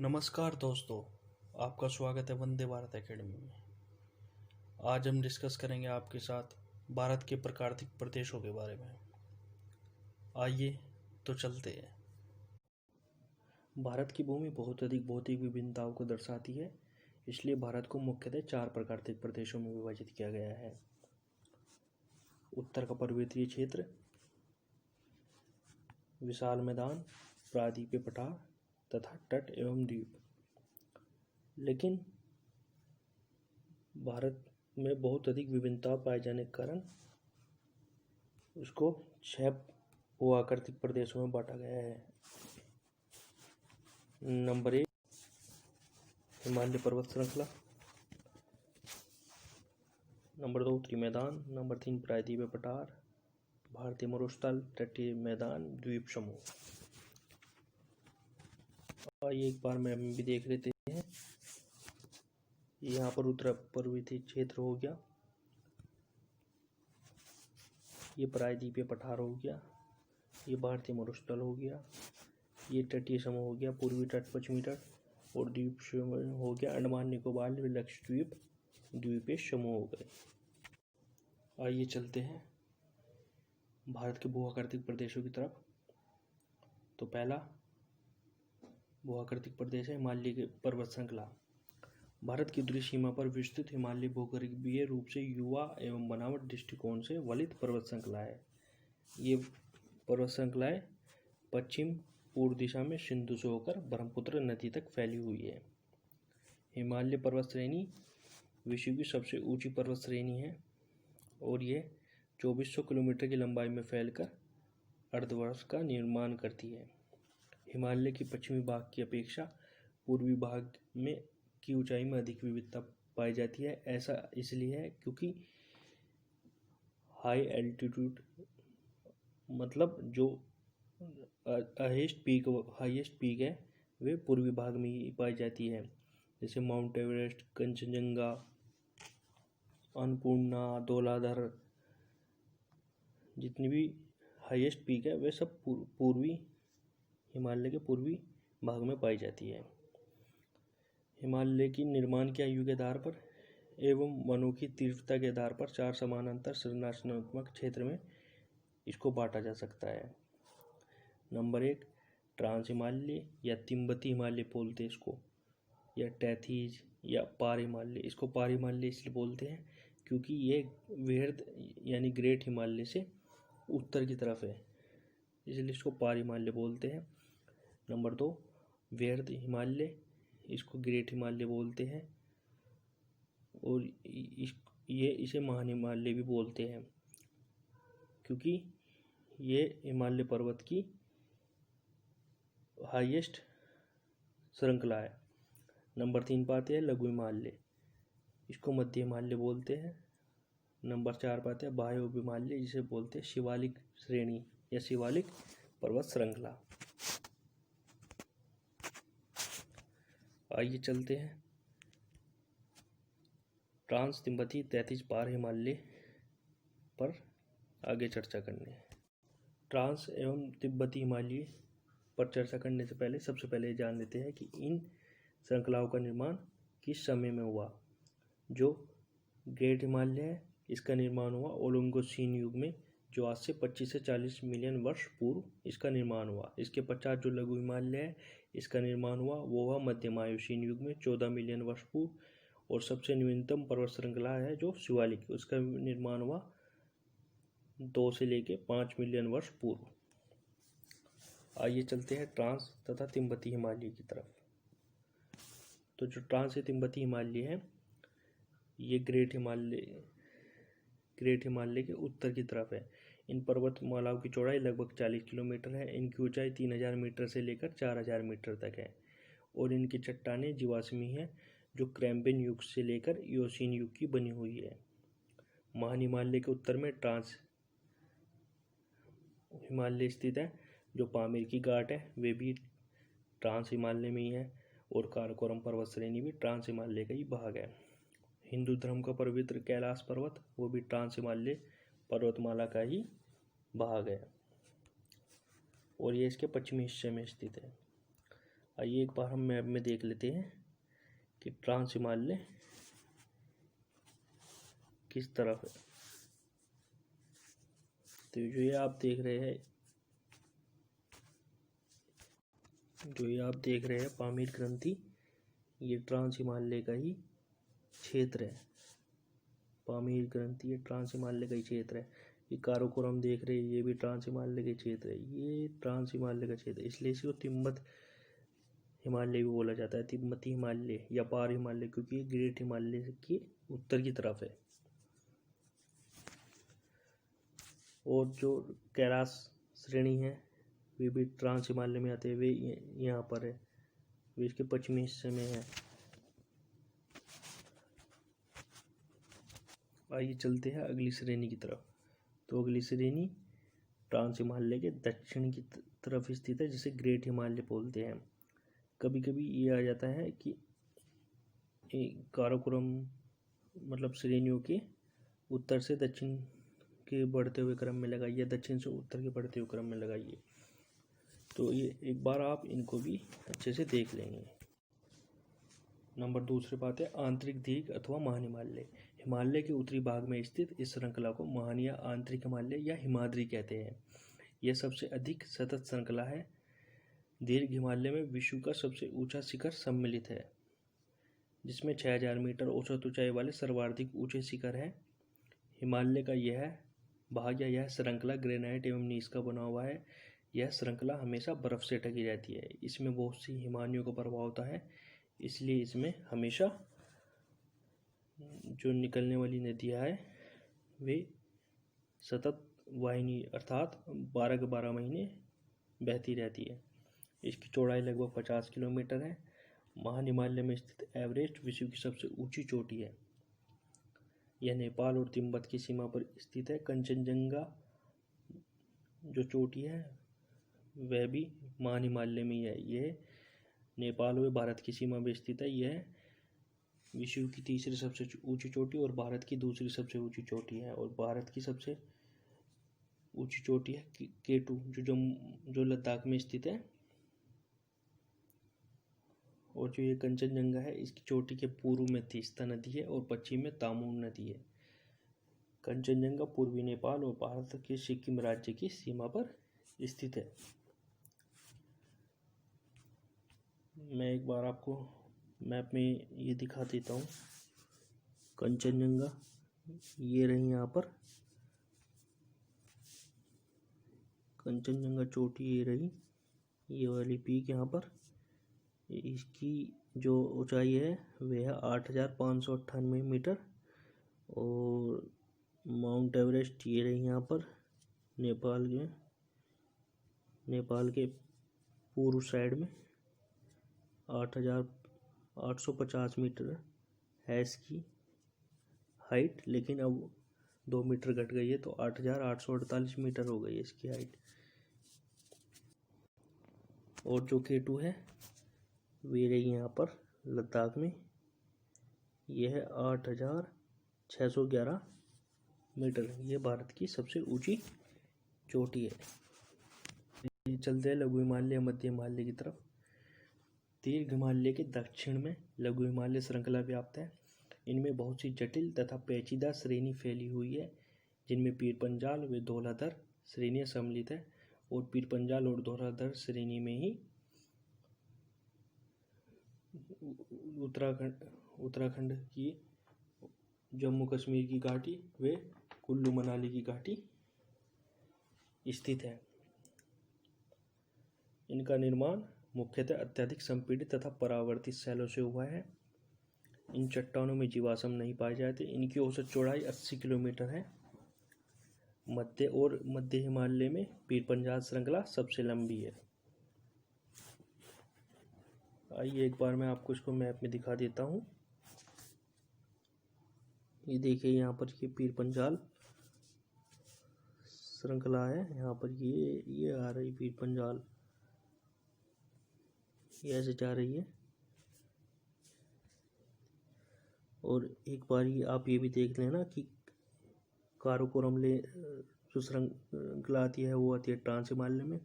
नमस्कार दोस्तों, आपका स्वागत है वंदे भारत एकेडमी में। आज हम डिस्कस करेंगे आपके साथ भारत के प्राकृतिक प्रदेशों के बारे में। आइए तो चलते हैं। भारत की भूमि बहुत अधिक भौतिक विभिन्नताओं को दर्शाती है, इसलिए भारत को मुख्यतः 4 प्राकृतिक प्रदेशों में विभाजित किया गया है। उत्तर का पर्वतीय क्षेत्र, विशाल मैदान, प्रायद्वीपीय पठार तथा तट एवं द्वीप। लेकिन भारत में बहुत अधिक विभिन्नता पाए जाने के कारण उसको 6 भू-आकृतिक प्रदेशों में बांटा गया है। नंबर 1 हिमालय पर्वत श्रृंखला, नंबर 2 उत्तरी मैदान, नंबर 3 प्रायद्वीपीय पठार, भारतीय मरुस्थल, तटीय मैदान, द्वीप समूह। आइए एक बार मैप में भी देख लेते हैं। यहाँ पर उत्तर पर्वतीय क्षेत्र हो गया, ये प्रायद्वीपीय पठार हो गया, ये भारतीय मरुस्थल हो गया, ये तटीय समूह हो गया, पूर्वी तट, पश्चिमी तट, और द्वीप समूह हो गया अंडमान निकोबार, लक्षद्वीप, द्वीपीय समूह हो गए। आइए चलते हैं भारत के भू-आकृतिक प्रदेशों की तरफ। तो पहला भू-आकृतिक प्रदेश है हिमालय पर्वत श्रृंखला। भारत की उत्तरी सीमा पर विस्तृत हिमालय भूगर्भीय रूप से युवा एवं बनावट दृष्टिकोण से वलित पर्वत श्रृंखला है। ये पर्वत श्रृंखलाएं पश्चिम पूर्व दिशा में सिंधु से होकर ब्रह्मपुत्र नदी तक फैली हुई है। हिमालय पर्वत श्रेणी विश्व की सबसे ऊंची पर्वत श्रेणी है और ये 2400 किलोमीटर की लंबाई में फैलकर अर्धवर्ष का निर्माण करती है। हिमालय की पश्चिमी भाग की अपेक्षा पूर्वी भाग में की ऊंचाई में अधिक विविधता पाई जाती है। ऐसा इसलिए है क्योंकि हाई एल्टीट्यूड मतलब जो हाईएस्ट पीक है वे पूर्वी भाग में ही पाई जाती है, जैसे माउंट एवरेस्ट, कंचनजंगा, अन्नपूर्णा, धौलाधर। जितनी भी हाईएस्ट पीक है वे सब पूर्वी हिमालय के पूर्वी भाग में पाई जाती है। हिमालय की निर्माण की आयु के आधार पर एवं वनों की तीव्रता के आधार पर 4 समानांतर संरचनात्मक क्षेत्र में इसको बांटा जा सकता है। नंबर 1 ट्रांस हिमालय या तिब्बती हिमालय बोलते हैं इसको, या टैथीज या पार हिमालय। इसको पार हिमालय इसलिए बोलते हैं क्योंकि ये वृहद यानी ग्रेट हिमालय से उत्तर की तरफ है, इसलिए इसको पार हिमालय बोलते हैं। नंबर 2 वृहद हिमालय, इसको ग्रेट हिमालय बोलते हैं और इसे महान हिमालय भी बोलते हैं क्योंकि ये हिमालय पर्वत की हाईएस्ट श्रृंखला है। नंबर 3 पाते हैं लघु हिमालय, इसको मध्य हिमालय बोलते हैं। नंबर 4 पाते हैं बाह्य उप हिमालय, जिसे बोलते हैं शिवालिक श्रेणी या शिवालिक पर्वत श्रृंखला। आइए चलते हैं ट्रांस तिब्बती तैतीस पार हिमालय पर आगे चर्चा करने। ट्रांस एवं तिब्बती हिमालय पर चर्चा करने से पहले सबसे पहले जान लेते हैं कि इन श्रृंखलाओं का निर्माण किस समय में हुआ। जो ग्रेट हिमालय है इसका निर्माण हुआ ओलिगोसीन युग में, जो आज से 25 से 40 मिलियन वर्ष पूर्व इसका निर्माण हुआ। इसके पश्चात जो लघु हिमालय है इसका निर्माण हुआ वो हुआ मध्यम आयुसीन युग में 14 मिलियन वर्ष पूर्व। और सबसे न्यूनतम पर्वत श्रृंखला है जो शिवालिक, उसका निर्माण हुआ 2 से लेके 5 मिलियन वर्ष पूर्व। आइए चलते हैं ट्रांस तथा तिब्बती हिमालय की तरफ। तो जो ट्रांस या तिब्बती हिमालय है ये ग्रेट हिमालय के उत्तर की तरफ है। इन पर्वतमालाओं की चौड़ाई लगभग 40 किलोमीटर है। इनकी ऊंचाई 3000 मीटर से लेकर 4000 मीटर तक है और इनकी चट्टानें जीवाश्मी हैं जो कैम्ब्रियन युग से लेकर इयोसीन युग की बनी हुई है। महान हिमालय के उत्तर में ट्रांस हिमालय स्थित है। जो पामीर की घाट है वे भी ट्रांस हिमालय में ही है और काराकोरम पर्वत श्रेणी भी ट्रांस हिमालय का ही भाग है। हिंदू धर्म का पवित्र कैलाश पर्वत वो भी ट्रांस हिमालय पर्वतमाला का ही भाग है और ये इसके पश्चिमी हिस्से में स्थित है। आइए एक बार हम मैप में देख लेते हैं कि ट्रांस हिमालय किस तरफ है। तो जो ये आप देख रहे हैं पामीर ग्रंथि, ये ट्रांस हिमालय का ही क्षेत्र है। पामीर ग्रंथि ये ट्रांस हिमालय का ही क्षेत्र है। ये काराकोरम देख रहे हैं, ये भी ट्रांस हिमालय के क्षेत्र है। ये ट्रांस हिमालय का क्षेत्र, इसलिए इसको तिब्बत हिमालय भी बोला जाता है, तिब्बती हिमालय या पार हिमालय, क्योंकि ये ग्रेट हिमालय की उत्तर की तरफ है। और जो कैलाश श्रेणी है वे भी ट्रांस हिमालय में आते हैं, वे यहाँ पर है, वे इसके पश्चिमी हिस्से में है। आइए चलते हैं अगली श्रेणी की तरफ। तो अगली श्रेणी ट्रांस हिमालय के दक्षिण की तरफ स्थित है, जिसे ग्रेट हिमालय बोलते हैं। कभी कभी ये आ जाता है कि काराकोरम मतलब श्रेणियों के उत्तर से दक्षिण के बढ़ते हुए क्रम में लगाइए, दक्षिण से उत्तर के बढ़ते हुए क्रम में लगाइए। तो ये एक बार आप इनको भी अच्छे से देख लेंगे। नंबर दूसरी बात है आंतरिक दीर्घ अथवा महान हिमालय। हिमालय के उत्तरी भाग में स्थित इस श्रृंखला को महान या आंतरिक हिमालय या हिमाद्री कहते हैं। यह सबसे अधिक सतत श्रृंखला है। दीर्घ हिमालय में विश्व का सबसे ऊंचा शिखर सम्मिलित है, जिसमें 6000 मीटर औसत ऊंचाई वाले सर्वाधिक ऊंचे शिखर हैं। हिमालय का यह भाग या यह श्रृंखला ग्रेनाइट एवं नीस का बना हुआ है। यह श्रृंखला हमेशा बर्फ से ढकी रहती है। इसमें बहुत सी हिमानियों का प्रभाव होता है, इसलिए इसमें हमेशा जो निकलने वाली नदियाँ हैं वे सतत वाहिनी अर्थात 12 के 12 महीने बहती रहती है। इसकी चौड़ाई लगभग 50 किलोमीटर है। महान हिमालय में स्थित एवरेस्ट विश्व की सबसे ऊंची चोटी है। यह नेपाल और तिब्बत की सीमा पर स्थित है। कंचनजंगा जो चोटी है वह भी महान हिमालय में ही है। यह नेपाल व भारत की सीमा में स्थित है। यह विश्व की तीसरी सबसे ऊंची चोटी और भारत की दूसरी सबसे ऊंची चोटी है। और भारत की सबसे ऊंची चोटी है K2 जो लद्दाख में स्थित है। और जो ये कंचनजंगा है इसकी चोटी के पूर्व में तीस्ता नदी है और पश्चिम में तामून नदी है। कंचनजंगा पूर्वी नेपाल और भारत के सिक्किम राज्य की सीमा पर स्थित है। मैं एक बार आपको मैप में ये दिखा देता हूँ। कंचनजंगा ये रही, यहाँ पर कंचनजंगा चोटी ये रही, ये वाली पीक यहाँ पर। इसकी जो ऊंचाई है वह है 8598 मीटर। और माउंट एवरेस्ट ये रही यहाँ पर नेपाल के पूर्व साइड में 8850 मीटर है इसकी हाइट, लेकिन अब 2 मीटर घट गई है तो 8848 मीटर हो गई है इसकी हाइट। और जो K2 है वे रही यहाँ पर लद्दाख में, यह है 8611 मीटर। ये भारत की सबसे ऊंची चोटी है। चलते हैं लघु हिमालय मध्य हिमालय की तरफ। दीर्घ हिमालय के दक्षिण में लघु हिमालय श्रृंखला व्याप्त है। इनमें बहुत सी जटिल तथा पेचीदा श्रेणी फैली हुई है, जिनमें पीर पंजाल व धौलाधर श्रेणियाँ सम्मिलित है। और पीर पंजाल और धौलाधर श्रेणी में ही उत्तराखंड की, जम्मू कश्मीर की घाटी व कुल्लू मनाली की घाटी स्थित है। इनका निर्माण मुख्यतः अत्यधिक संपीड़ित तथा परावर्तित शैलों से हुआ है। इन चट्टानों में जीवाश्म नहीं पाए जाते। इनकी औसत चौड़ाई 80 किलोमीटर है। मध्य हिमालय में पीर पंजाल श्रृंखला सबसे लंबी है। आइए एक बार मैं आपको इसको मैप में दिखा देता हूँ। ये देखिए यहाँ पर ये पीर पंजाल श्रृंखला है। यहाँ पर ये आ रही पीर पंजाल, ये ऐसे जा रही है। और एक बार आप ये भी देख लेना कि काराकोरम जो श्रृंखला आती है वो आती है ट्रांस हिमालय में।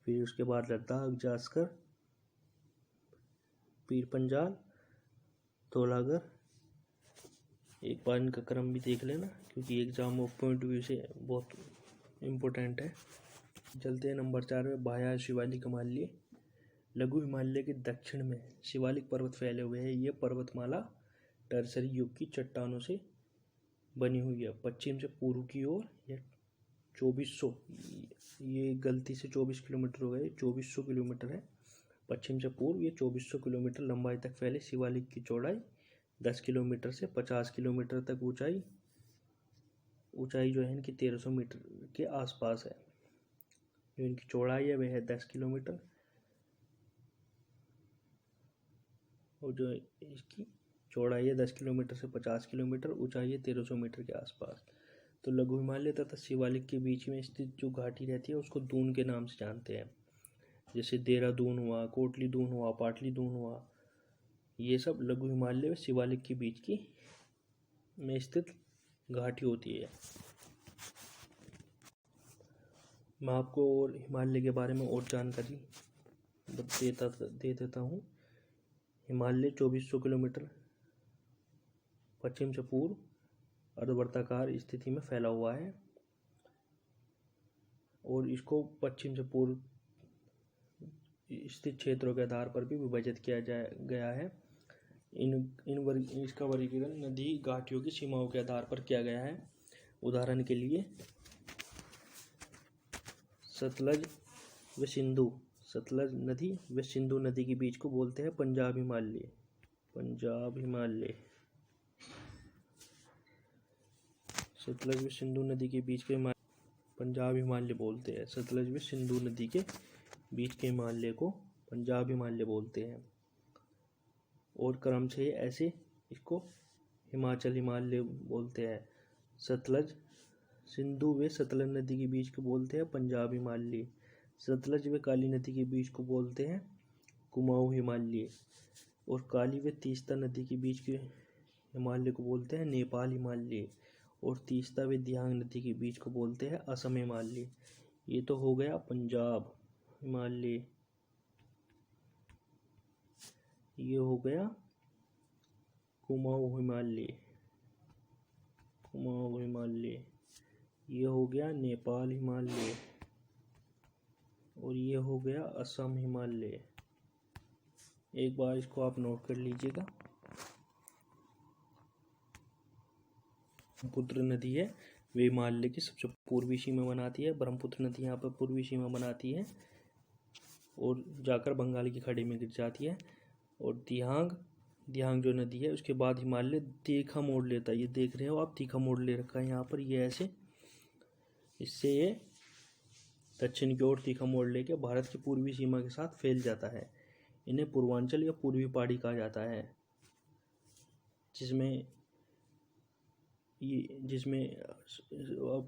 फिर उसके बाद लद्दाख, जास्कर, पीर पंजाल, धौलागर। एक बार इनका क्रम भी देख लेना क्योंकि एग्जाम पॉइंट व्यू से बहुत इम्पोर्टेंट है। चलते हैं नंबर 4 में, बाह्य शिवालिक हिमालय। लघु हिमालय के दक्षिण में शिवालिक पर्वत फैले हुए हैं। ये पर्वतमाला टर्सरी युग की चट्टानों से बनी हुई है। पश्चिम से पूर्व की ओर यह 2400, ये गलती से 24 किलोमीटर हो गए, 2400 किलोमीटर है। पश्चिम से पूर्व ये 2400 किलोमीटर लंबाई तक फैले शिवालिक की चौड़ाई 10 किलोमीटर से 50 किलोमीटर तक, ऊंचाई जो है इनकी 1300 मीटर के आसपास है। जो इनकी चौड़ाई है वह है 10 किलोमीटर और जो इसकी चौड़ाई है 10 किलोमीटर से 50 किलोमीटर, ऊंचाई है 1300 मीटर के आसपास। तो लघु हिमालय तथा शिवालिक के बीच में स्थित जो घाटी रहती है उसको दून के नाम से जानते हैं। जैसे देहरादून हुआ, कोटली दून हुआ, पाटली दून हुआ, ये सब लघु हिमालय और शिवालिक के बीच की में स्थित घाटी होती है। मैं आपको और हिमालय के बारे में और जानकारी दे देता हूँ। हिमालय 2400 किलोमीटर पश्चिम से पूर्व अर्धवर्ताकार स्थिति में फैला हुआ है और इसको पश्चिम से पूर्व स्थित क्षेत्रों के आधार पर भी विभाजित किया गया है। इसका वर्गीकरण नदी घाटियों की सीमाओं के आधार पर किया गया है। उदाहरण के लिए सतलज व सिंधु, सतलज नदी व सिंधु नदी के बीच को बोलते हैं पंजाब हिमालय। पंजाब हिमालय। सतलज व सिंधु नदी के बीच के पंजाब हिमालय बोलते हैं। सतलज व सिंधु नदी के बीच के हिमालय को पंजाब हिमालय बोलते हैं और क्रम से ऐसे इसको हिमाचल हिमालय बोलते हैं। सतलज सिंधु व सतलज नदी के बीच को बोलते हैं पंजाब हिमालय। सतलज व काली नदी के बीच को बोलते हैं कुमाऊं हिमालय और काली व तीस्ता नदी के बीच के हिमालय को बोलते हैं नेपाल हिमालय और तीस्ता व दियांग नदी के बीच को बोलते हैं असम हिमालय। ये तो हो गया पंजाब हिमालय, ये हो गया कुमाऊं हिमालय, कुमाऊं हिमालय, ये हो गया नेपाल हिमालय और ये हो गया असम हिमालय। एक बार इसको आप नोट कर लीजिएगा। ब्रह्मपुत्र नदी है वे हिमालय की सबसे पूर्वी सीमा बनाती है। ब्रह्मपुत्र नदी यहाँ पर पूर्वी सीमा बनाती है और जाकर बंगाल की खाड़ी में गिर जाती है। और दियांग जो नदी है उसके बाद हिमालय तीखा मोड़ लेता है। ये देख रहे हो आप, तीखा मोड़ ले रखा है यहाँ पर, ये ऐसे, इससे ये दक्षिण की ओर तीखा मोड़ लेके भारत की पूर्वी सीमा के साथ फैल जाता है। इन्हें पूर्वांचल या पूर्वी पहाड़ी कहा जाता है, जिसमें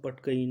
पटकई,